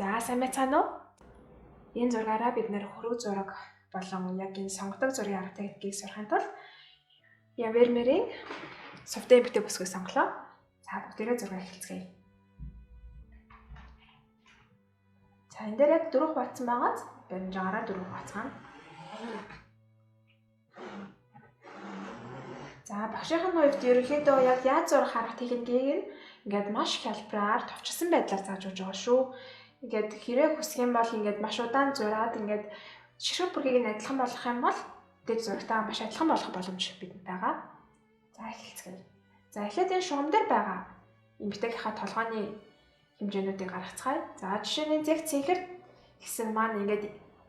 За сайн байцгаана уу? Энэ зургаараа бид нэр хөрөг зураг болон яг энэ сонгодог зургийн арга техникийг сурахын тулд Vermeer-ийн Soft-ийн эмгтэй бүсгүйг сонголоо. За бүгдээрээ зураг эхэлцгээе. За энэ дээр яг дөрөв хуваацсан байгааз баримжаагаараа дөрөв хуваацгаана. За багшийн хувьд ерөнхийдөө яг яаж зурах арга техникийг ингээд маш хялбараар товчсон байдлаар зааж өгч байгаа шүү. Ингээд хэрэг хүсэх юм бол ингээд маш удаан зураад ингээд ширхэг бүргийг нь адилхан болгох юм бол дэд зурагтаа маш адилхан болох боломж бидэнд байгаа. За эхэлцгээе. За эхлээд энэ шугам дээр байгаа эмгтээхийнхаа толгойн хэмжээнүүдийг гаргацгаая. За жишээ нь зэг цэнхэр гэсэн маань ингээд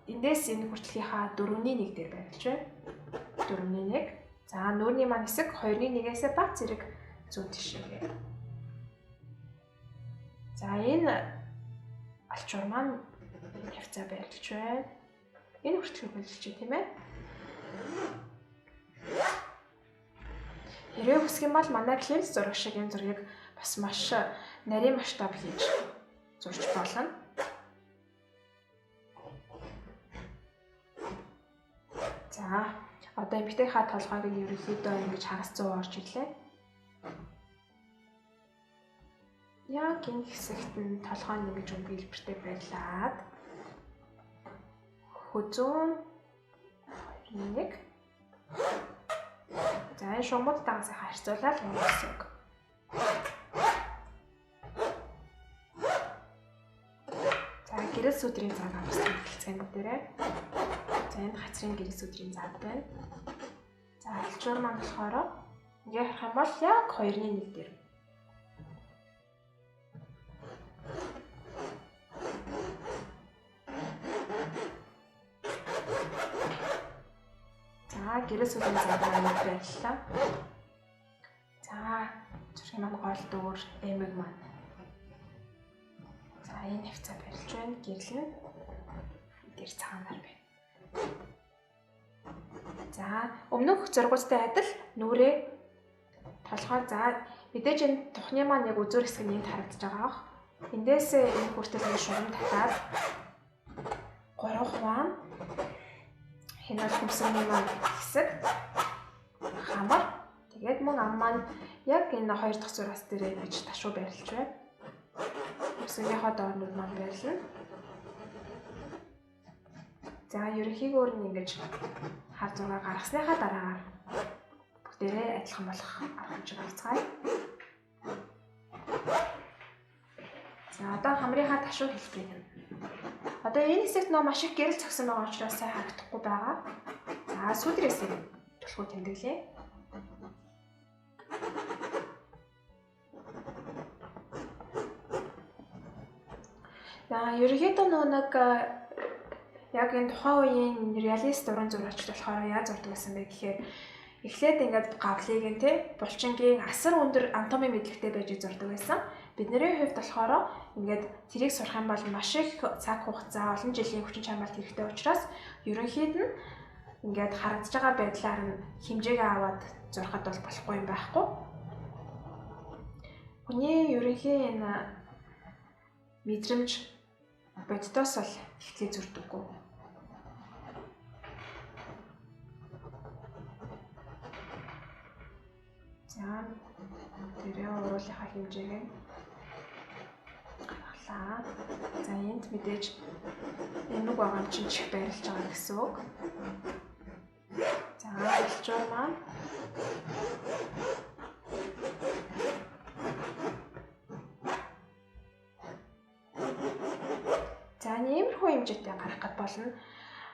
эндээс энэ хүртэлхийнхаа 4-1 дээр байрлаж байна. 4-1. За нүүрний маань хэсэг 2-1-ээс баг зэрэг зүүн тишээгээ. За энэ алчуур маань хавцаа байрлаж байна. Энэ хүртэлхийг хөлжилж тийм ээ. Хэрэг хүсэх юм бол манай клиент зураг шиг энэ зургийг бас маш нарийн масштаб хийж зурж болно. За одоо эмгтээхаа толгойг ерөнхийдөө ингэж хагас 100 орж ирлээ. Яг энэ хэсэгт нь толгой нь ингэж өнгө хэлбэртэй байлаад хүзүүн 1. За энэ шугамудтайгаа сайхан харьцуулаад явуулсан. За гэрэл сүдрийн заг авсан хэлцгээнд дээрээ. За энэ хацрын гэрэл сүдрийн заг байна. За алчуур маань болохоор ингээ харах юм бол яг 2-1 дээр. За гэрэл сүдрийн заг байлаа. За зургийн маань гол дүүр эмэг маань. За энэ хавцаа барилж байна. Гэрэл нь дээр цагаанаар байна. За өмнөх зургуудтай адил нүрээ толгой за мэдээж энэ тухны маань яг үзүүр хэсэг нь энд харагдаж байгаа. Эндээс энэ хүртэл нэг шугам татаад 3 хуваан хинал хүмсний маань хэсэг хамар тэгээд мөн ам маань яг энэ 2 дахь зураас дээр ингэж ташуу байрлаж байна. Хүмсгийнхаа доорнууд маань байрлана. За ерөнхийдөө нь ингэж хар зураг гаргасныхаа дараагаар бүгдээрээ адилхан болох арга хэмжээг харцгаая. За одоо хамрынхаа ташуу хэлбэрийг нь. Одоо энэ хэсэгт нөө маш их гэрэл цогсон байгаа учраас сайн харагдахгүй байгаа. За сүдрээс төлхөө тэмдэглэе. За ерөнхийдөө нэг яг энэ тухайн үеийн реалист уран зурагч болохоор яаж зурдаг байсан бэ гэхээр эхлээд ингээд гавлыг нь булчингийн асар өндөр анатомийн мэдлэгтэй байж зурдаг байсан. Бидний хувьд болохоор ингээд тэрийг сурах юм бол маш их цаг хугацаа, олон жилийн хүчин чармайлт хэрэгтэй учраас ерөнхийд нь ингээд харагдаж байгаа байдлаар нь хэмжээгээ аваад зурхад бол болохгүй юм байхгүй. Хүний ерөнхий энэ мэдрэмж боддоос бол ихтэй зурдаггүй. За тэрээ уруулынхаа хэмжээг нь гаргалаа. За энд мэдээж эмэг байгаа чинь чих байрлаж байгаа гэсэн үг. За алчуур маань за нэмэрхүү хэмжээтэй гарах гад болно.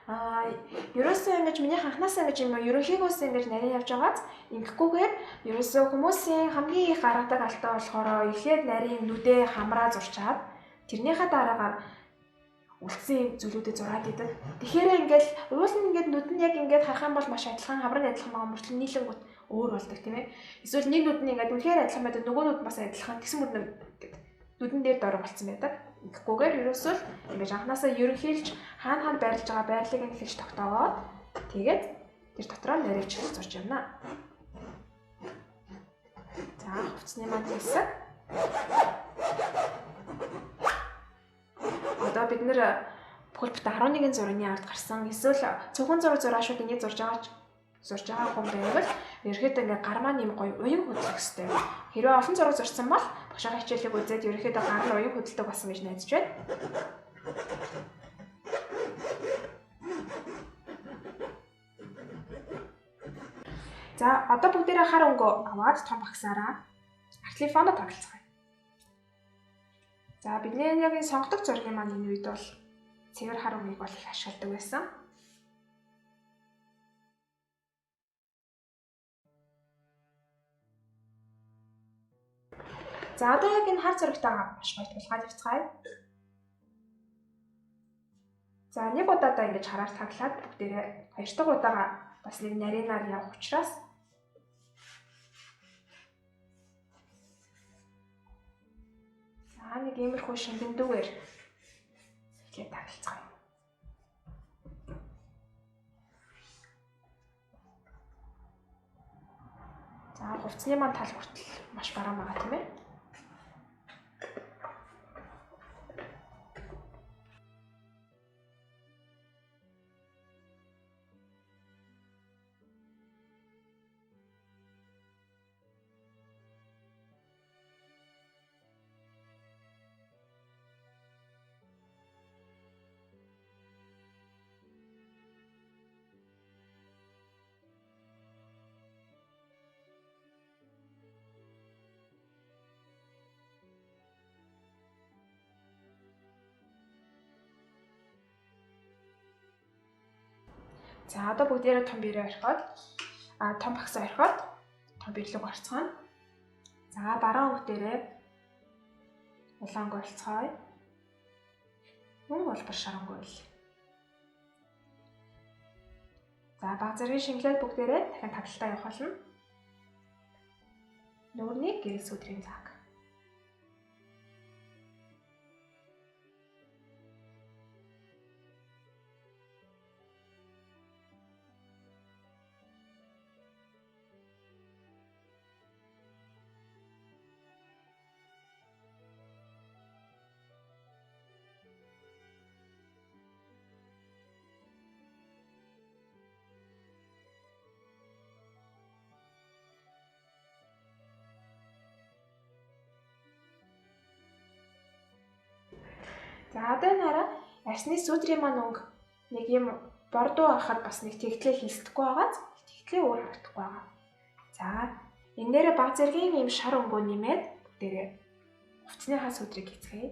Ерөөсөө ингэж миний анханасаа ингэж юм ерөнхийгөөс ингэж нарийн явж байгааз ингэхгүйгээр ерөөсөө хүмүүсийн хамгийн их гаргадаг алдаа болохоор эхлээд нарийн нүдээ хамраа зурчаад тэрнийхээ дараагаар үлдсэн зүйлүүдэд зураад идэг. Тэгэхээр ингээл уул нь ингээд нүд нь яг ингээд харах юм бол маш адилхан хамрын адилхан байгаа мөртлөө нийлэнгүүт өөр болдог тийм ээ. Эсвэл нэг нүд нь ингээд үнэхээр адилхан байдаг нөгөө нүд бас адилхан тэгсэн мөрнө гэдэг нүдэн дээр дор болцсон байдаг. Ингэхгүйгээр ерөөсөө ингэж анханасаа ерөнхийлж хаана байрлаж байгаа байрлалыг нь хэлж тогтоогоод тэгээд тэр дотроо наривч зурж явна. За хувцсны маань хэсэг бид нэр бүхэл бүтэн 11 зургийн ард гарсан. Эсвэл цөөхөн зураашууд энийг зурж байгаа хүн байвал ерөөхдөө ингээ гармаа нэм гоё уян хөдлөх хэрэгтэй. Хэрвээ олон зураг зурсан бол багшаа хичээлийг үзээд ерөөхдөө гар нь уян хөдөлдөг болсон гэж найдаж байна. За одоо бүгдээрээ хар өнгөө аваад том багсаараа артлифоно тоглоцгоё. За бидний яг энэ сонгодог зургийн маань энэ үед бол цэвэр хар өнгөийг бол их ашигладаг байсан. За одоо яг энэ хар зурагтайгаа маш гоё тулгаад явцгаая. За нэг удаадаа ингэж хараар таглаад бүгдээрээ хоёр дахь удаага бас нэг нарийнаар явах учраас за нэг иймэрхүү шингэндүүгээр эхлээд таглацгаая. За хувцсны маань тал хүртэл маш баруун байгаа тийм ээ. За одоо бүгдээрээ том бирээ орхиод том багсаа орхиод том бирлэг орцгоно. За баруун өвдөрөө улаан голцгоё. Мөн болбор шарангуйл. За баг зэргийн шингэлээд бүгдээрээ дахин таглалтаа явах болно. Нүүрний гэрэл сүдрийн цаг. За одоо энэ хараа арсны сүдрийн маань өнгө нэг юм бордоо ахад бас нэг тэгтлээ хийсдэхгүй байгааз тэгтлээ өөр харагдахгүй байгаа. За энэ нэрэ баг зэргийн ийм шар өнгөө нэмээд бүгдээрээ хувцсныхаа сүдрийг хийцгээе.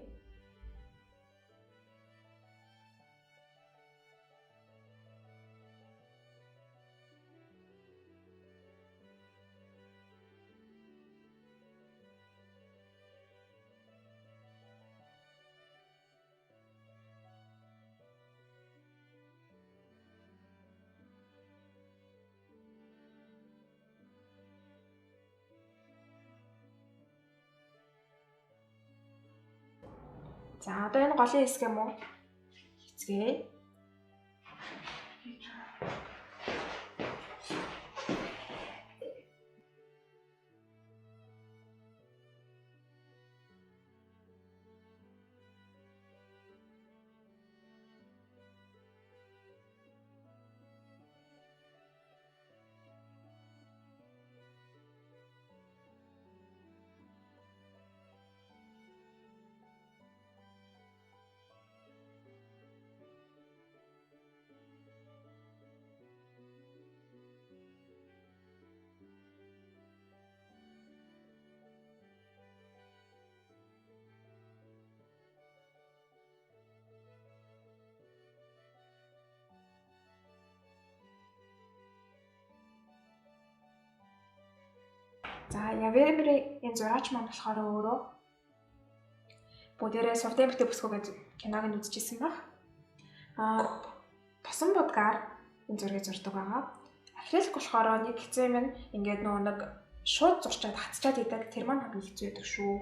За одоо энэ голын хэсэг юм уу? Хийцгээе. За Явемри энэ зураач маань болохоор өөрөө бүгдээрээ Сурдын эмэгтэй бүсгүй гэж киног нь үзчихсэн баг. Тосон будгаар энэ зургийг зурдаг байгаа. Акрилик болохоор нэг хэзээ минь ингээд нэг шууд зурчаад хатчаад идэг тэр маань хамгийн хэцүү байдаг шүү.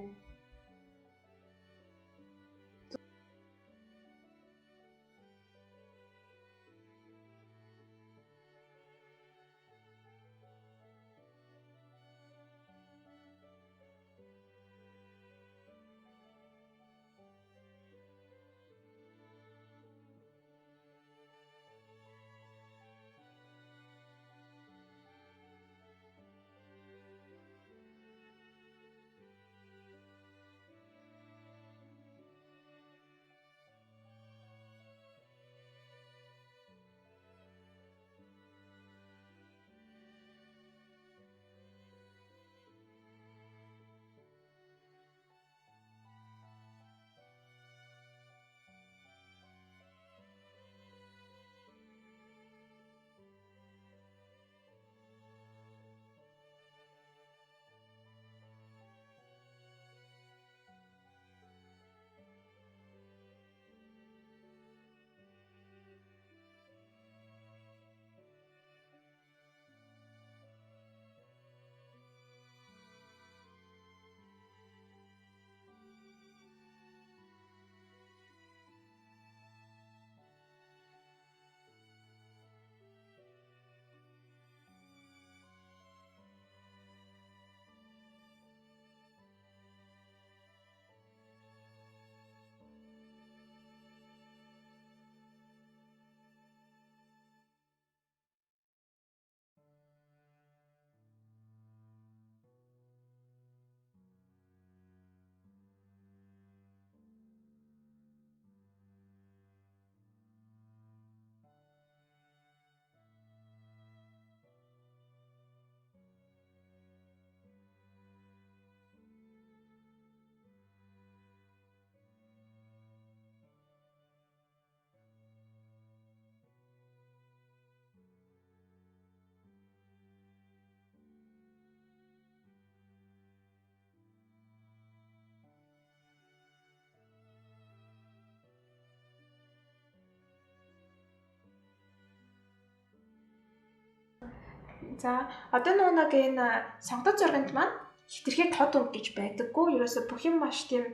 За одоо нэг энэ сонгогдсон зурганд маань хитрхээ тод өнгө гэж байдаггүй. Ерөөсө бүх юм маш тийм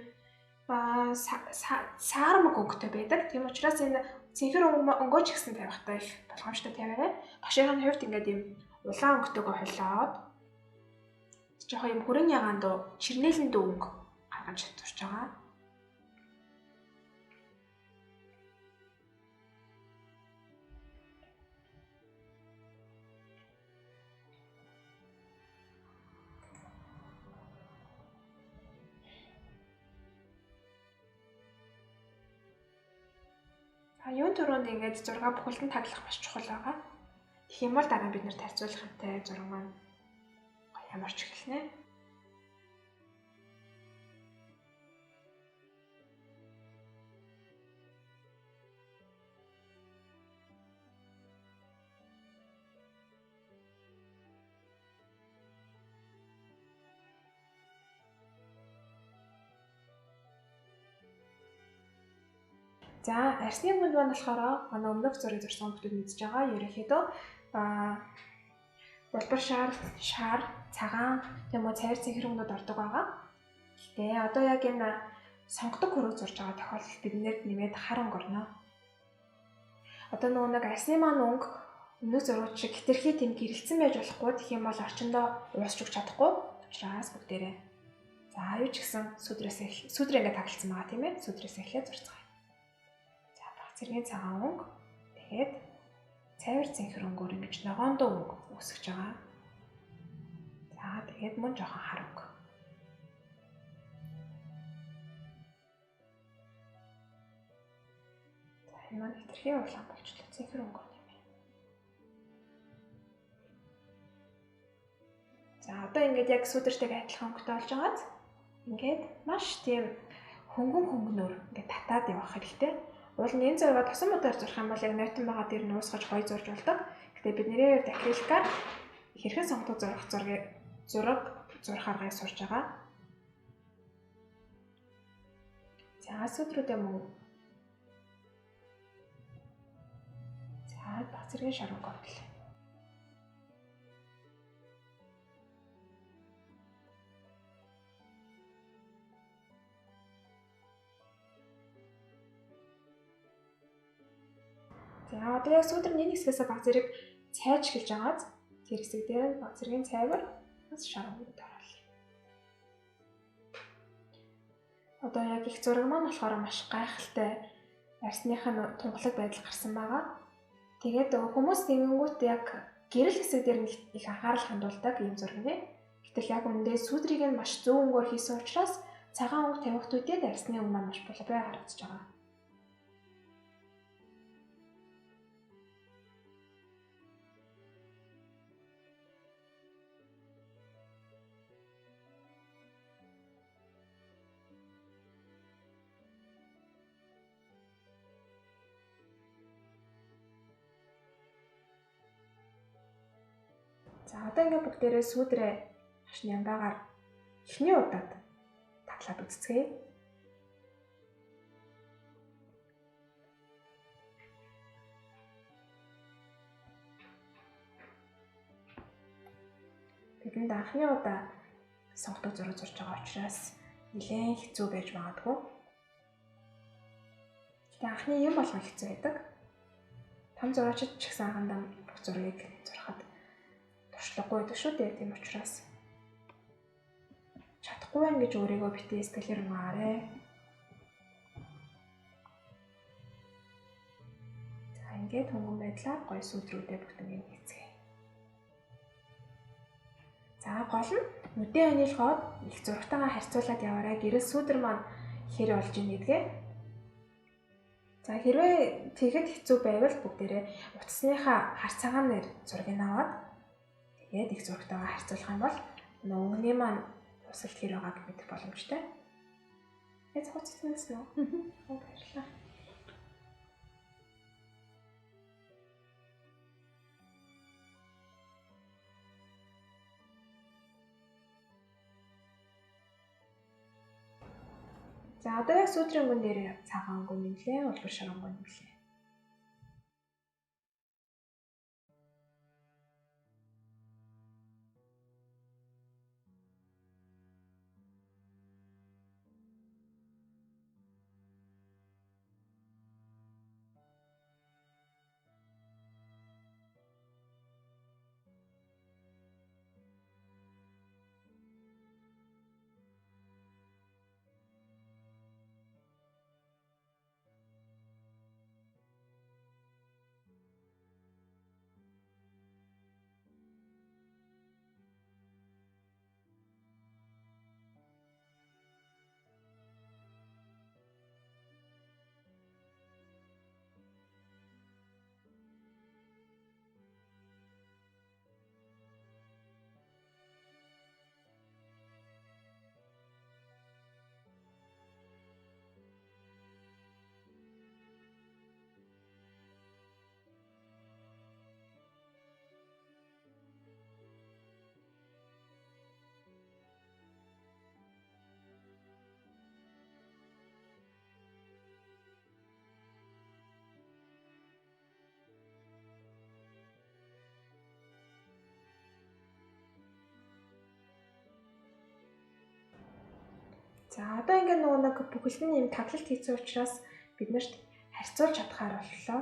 саармаг өнгөтэй байдаг. Тийм учраас энэ цэнхэр өнгөө ч гэсэн тавихтай их болгоомжтой тавиарай. Багшийн хувьд ингээд юм улаан өнгөтэйгөө холиод жоохон юм хүрэн ягаанд чирнээлэн өнгө гаргаж чадварч байгаа. Юун түрүүнд ингээд зураг бүхэлдэн таглах маш чухал байгаа. Тэгэх юм бол дараа бид нэр тарьцуулах юмтай зураг маань ямарч эхэлнэ. За, арсны гүнд маань болохоор манай өмнөх зургийг зурсан хүмүүс мэдж байгаа. Ерөнхийдөө улбар шар, цагаан, тийм үү цайр цэнхэр өнгөд ордог байгаа. Гэтэ одоо яг энэ сонгодог хөрөг зурж байгаа тохиолдолд биднэрд нэмээд хар өнгө орно. Одоо нэг арсны маань өнгө өмнөх зургууд шиг хитрхи тийм гэрэлцсэн байж болохгүй. Тэгэх юм бол орчиндөө уусч өгч чадахгүй. Учраас бүгдээрээ. За, юу ч гэсэн сүдрээ ингээд таглалцсан байгаа тийм ээ. Сүдрээс эхлээд зурцгаая. Зэргийн цагаан өнгө тэгээд цайвар цэнхэр өнгөөр ингэж ногоондоо өнгө үүсгэж байгаа. За тэгээд мөн жоохон хар өнгө. За энэ маань хитрхи улаан болчихлоо цэнхэр өнгө нэмээ. За одоо ингэж яг сүдэртэйг адилхан өнгөтэй болж байгааз ингээд маш тийм хөнгөнөөр ингээд татаад явах хэрэгтэй. Уул нь энэ зургаа тосон модоор зурх юм бол яг нойтон байгаа дээр нь уусгаж гоё зурж болдог. Гэтэ бидний хувьд акриликаар хэрхэн сонгодог зураг зурх аргыг сурж байгаа. За сүдрүүдээ мөн. За баг зэргийн шар өнгө орлоо. За одоо яг сүдрийн энэ хэсгээс баг зэрэг цайж эхэлж байгааз тэр хэсэг дээр баг зэргийн цайвар бас шар өнгөд оруулъя. Одоо яг их зураг маань болохоор маш гайхалтай арсных нь тунгалаг байдал гарсан байгаа. Тэгээд хүмүүс тэнгүүт яг гэрэл хэсэг дээр их анхаарал хандуулдаг ийм зураг нэ. Гэтэл яг үндэ сүдрийг нь маш зөв өнгөөр хийсэн учраас цагаан өнгө тавихт үедээ арсны өнгө маань маш булбай харагдаж байгаа. За одоо ингээд бүгдээрээ сүдрээ хашны ямбаагаар эхний удаад таглаад үзцгээе. Бидэнд анхны удаа сонгодог зураг зурж байгаа учраас нэлээд хэцүү байж магадгүй. Гэтэ анхны юм болгох хэцүү байдаг. Том зурагчид ч гэсэн анхандаа бүх зургийг зурхад туршлагагүй байдаг шүү дээ. Тийм учраас чадахгүй байх гэж өөрийгөө битээ сэтгэлээр унгаарай. За ингээд хөнгөн байдлаар гоё сүдрүүдээ бүгднийг хийцгээе. За гол нь нүдээ онилгоод их зурагтайгаа харьцуулаад яваарай. Гэрэл сүдэр маань хэр болж ийн гэдгээ. За хэрвээ тэгэхэд хэцүү байвал бүгдээрээ утасныхаа хар цагаанаар зургийг аваад тэгээд их зурагтайгаа харьцуулах юм бол өнгөний маань тусалт хэр байгааг мэдэх боломжтой. Яц хоцсон юм уу? Баярлалаа. За одоо яг сүдрийн өнгөн дээр цагаан өнгө нэмлээ, улбар шар өнгө нэмлээ. За одоо ингээд нөгөө нэг бүхэлд нь юм тавлалт хийсэн учраас биднэрт харьцуулж чадхаар боллоо.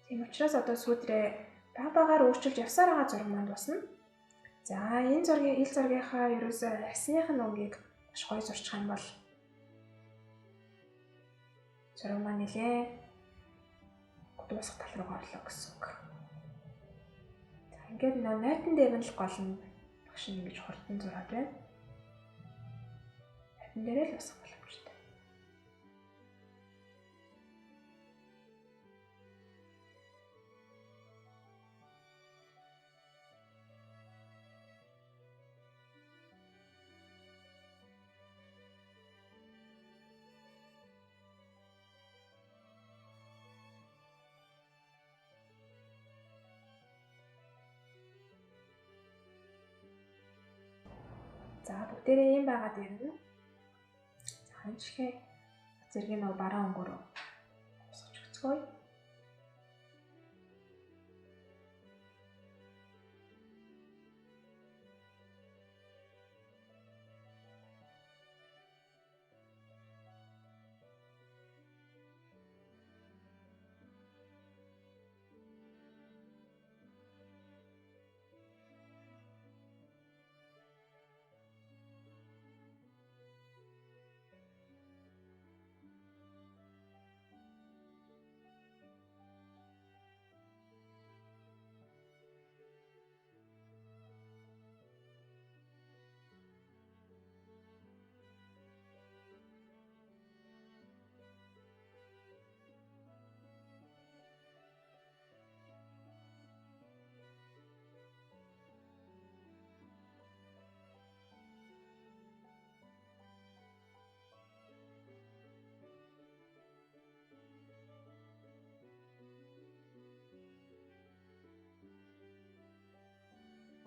Тийм учраас одоо сүүдрээ багаар өөрчилж явсаар байгаа зураг маань дусна. За энэ зургийн ил зургийнхаа ерөөсөө арсных нь өнгийг маш гоё зурчих юм бол зураг маань нэлээ дуусах тал руу орлоо гэсэн үг. За ингээд нойтон дээр нь л гол нь багш нь ингэж хурдан зураад байна. Нойтон дээрээ л усах боломжтой. За бүгдээрээ ийм байгаад ирнэ. За энэ чихээ зэргийн нэг бараа өнгөөр усгаж өгцгөөе.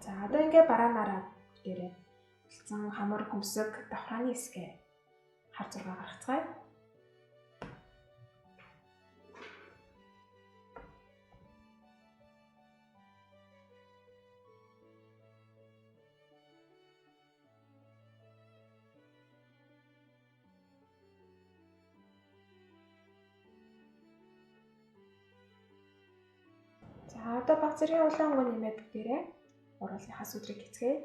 За одоо ингээ бараанаараа дээрээ болсон хамар хөмсөг давхрааны хэсгээ хар зураг гаргацгаая. За одоо баг зэргийн улаан өнгө нэмээд бүгдээрээ уруулынхаа сүдрийг хэцгээе.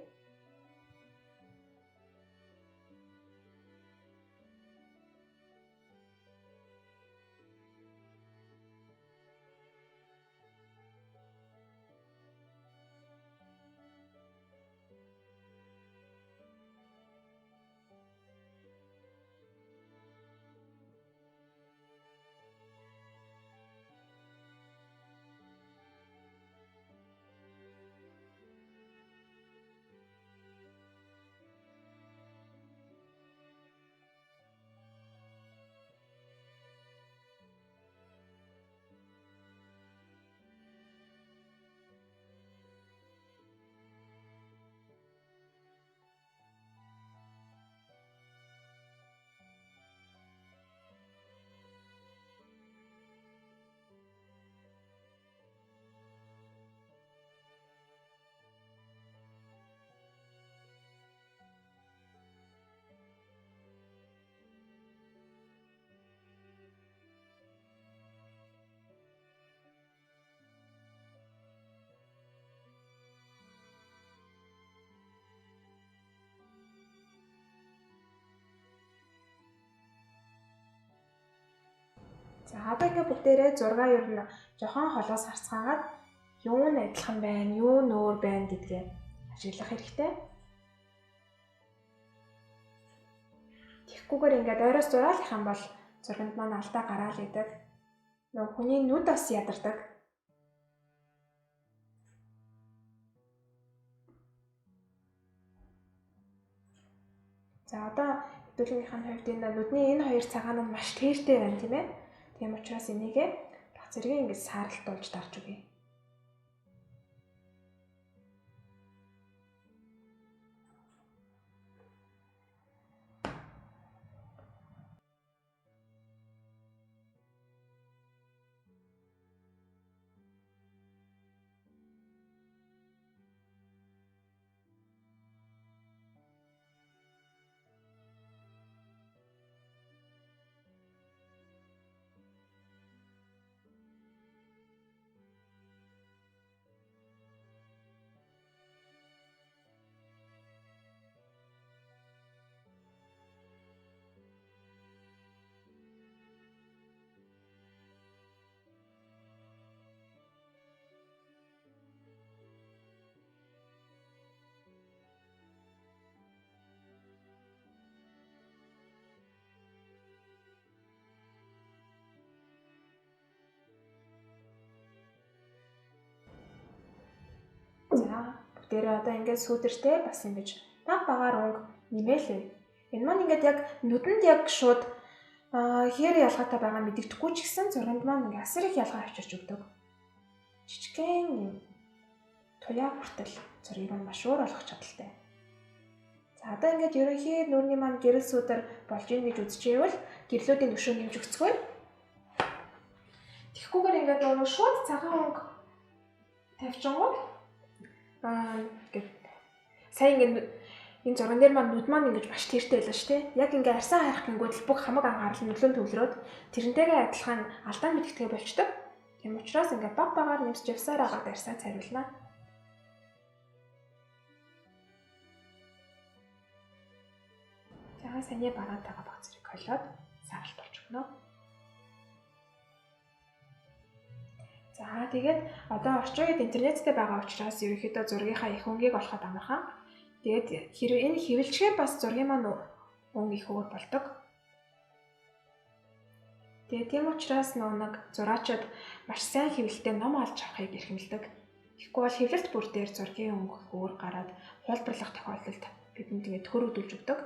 За одоо ингээ бүгдээрээ 6 ер нь жохон холоос харцгаагаад юу нь адилхан байна, юу нь өөр байна гэдгээ ажиглах хэрэгтэй. Тэгэхгүйгээр ингээд ойроос зураалах юм бол зурганд маань алдаа гараал идэг. Нөгөө хүний нүд бас ядардаг. За одоо хөдөлгөөнийхний хувьд энэ нүдний энэ хоёр цагаан нь маш тээртэй байна тийм ээ. Тийм учраас энийгээ баг зэргийн ингэж сааралтуулж дарж өгье. бүгдээрээ одоо ингээд сүүдэртэй бас ингэж багаар өнгө нэмээлээ. Энэ маань ингээд яг нүдэнд яг шууд хэр ялгаатай байгаа мэдэгдэхгүй ч гэсэн зурганд маань ингээд асар их ялгаа авчирч өгдөг. Жижигхэн юм туяа хүртэл зургийг маань маш өөр олох чадaltaй. За одоо ингээд ерөнхий нүрийн маань гэрэл сүүдэр болж ийн гэж үзчихвэл гэрлүүдийн түвшин нэмж өгцгөө. Тэгэхгүйгээр ингээд нөгөө шууд цагаан өнгө тавьчихгоо. Ингээд сайн ингээд энэ зурган дээр маань нүд маань ингэж маш тэртэй байлаа шүү дээ. Яг ингээд арьсан харах гингүүд бүх хамаг анхаарал нүдлэн төвлөрөөд тэрнтэйгээ адилхан алдаа мэдгэдэг болчдөг. Тийм учраас ингээд багаар нэмсэж явсаар агаад арьсаа цайруулнаа. За саний бараатайгаа баг зэрэг холиод саралт болж өгнө. За тэгээд одоо орчин үед интернеттэй байгаа учраас ерөнхийдөө зургийнхаа их өнгийг олоход амархан. Тэгээд хэрвээ энэ хэвлэлчгээр бас зургийн маань өнгө их өөр болдог. Тэгээд тийм учраас нэг зураачид маш сайн хэвлэлтэй ном олж авахыг эрхэмлдэг. Тэгэхгүй бол хэвлэлт бүр дээр зургийн өнгө их өөр гараад хуулбарлах тохиолдолд бидэнд тэгээд төрөөдүүлж өгдөг.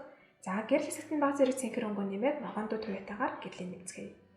За гэрэл хэсэгт нь баг зэрэг цэнхэр өнгө нэмээд ногоондоо туяатайгаар гэрлийн нэгцгээе.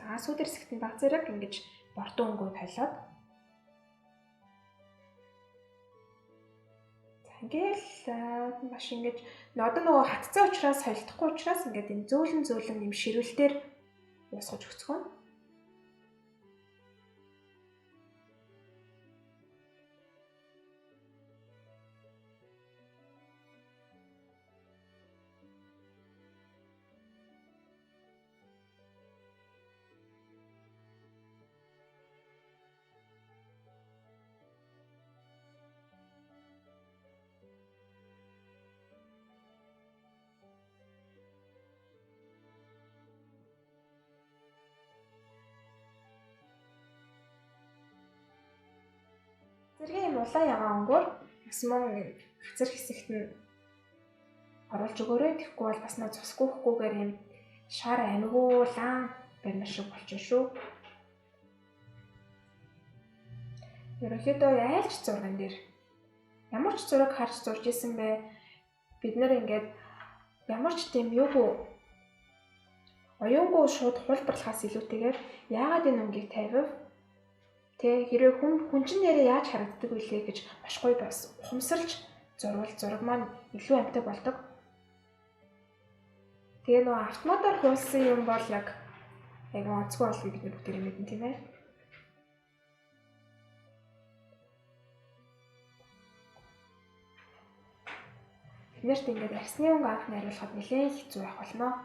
За сүүдэр хэсэгт нь баг зэрэг ингэж бортон өнгөө холиод. За ингээл маш ингэж одоо нөгөө хатцсан учраас холихдохгүй учраас ингээд энэ зөөлөн юм ширүүлтээр уусгаж өгцгөө. Зэргийн юм улаан ягаан өнгөөр максимум хацар хэсэгт нь оруулж өгөөрэй. Тэгэхгүй бол бас нөө цусгүйхгүйгээр юм шар амигуулан барьна шиг болчихно шүү. Ерөнхийдөө айлч зурган дээр ямар ч зураг харж зурж исэн бэ? Бид нэр ингээд ямар ч тийм юугүй оюунгүй шууд хуулбарлахаас илүүтэйгээр яагаад энэ өнгийг тавив? Тэ хэрэг хүн чинь нэрээ яаж харагддаг вүлээ гэж маш гоё бас ухамсарлж зурвал зураг маань илүү амттай болдог. Тэгээ нөгөө автоматар хуулсан юм бол яг онцгой болвыг бид бүгдээрээ мэднэ тийм ээ. Биднэрт ингээд арсны өнгө анх найруулахад нэлээд хэцүү байх болно.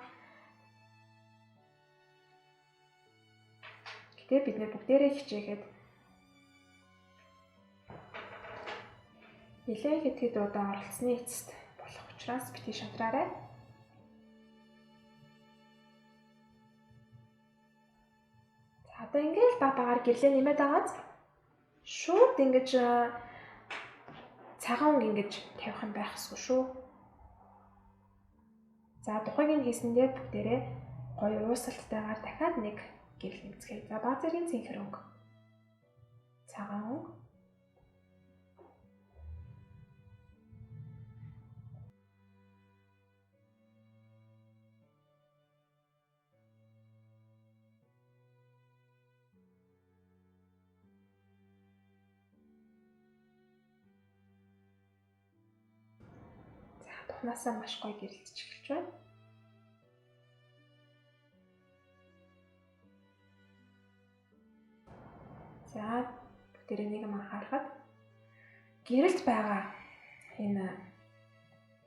Гэтэ бид нэр бүгдээрээ хичээгээд нэлээд хэдхэд удаа оролцсны эцэст болох учраас бити шантраарай. За одоо ингээд багаар гэрлээ нэмээд агаад шууд ингэж цагаан өнгө ингэж тавих юм байх ёсгүй шүү. За тухайг нь хийсэндээ бүгдээрээ гоё уусалтайгаар дахиад нэг гэрэл нэмцгээе. За баг зэргийн цэнхэр өнгө. Цагаан өнгө. анхнаасаа маш гоё гэрэлтэж эхэлж байна. За бүгдээрээ нэг юм анхаарахад гэрэлт байгаа энэ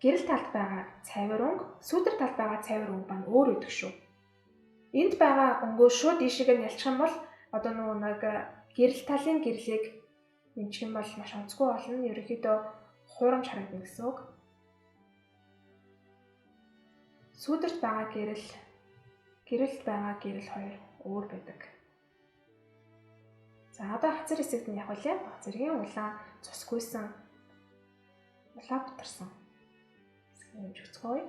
гэрэл талд байгаа цайвар өнгө, сүүдэр талд байгаа цайвар өнгө маань өөр үүдэг шүү. Энд байгаа өнгөө шууд ийшээгээ нялчих юм бол одоо нэг гэрэл талын гэрлийг нэмчих юм бол маш онцгүй болно. Ерөнхийдөө хуурамч харагдана гэсэн үг. Сүүдэрт байгаа гэрэлд байгаа гэрэл хоёр өөр байдаг. За одоо хацар хэсэгт нь явах үлээ. Зэргийн улаан цусгүйсэн улаан бутарсан. Хэсгийг нэмж үзье.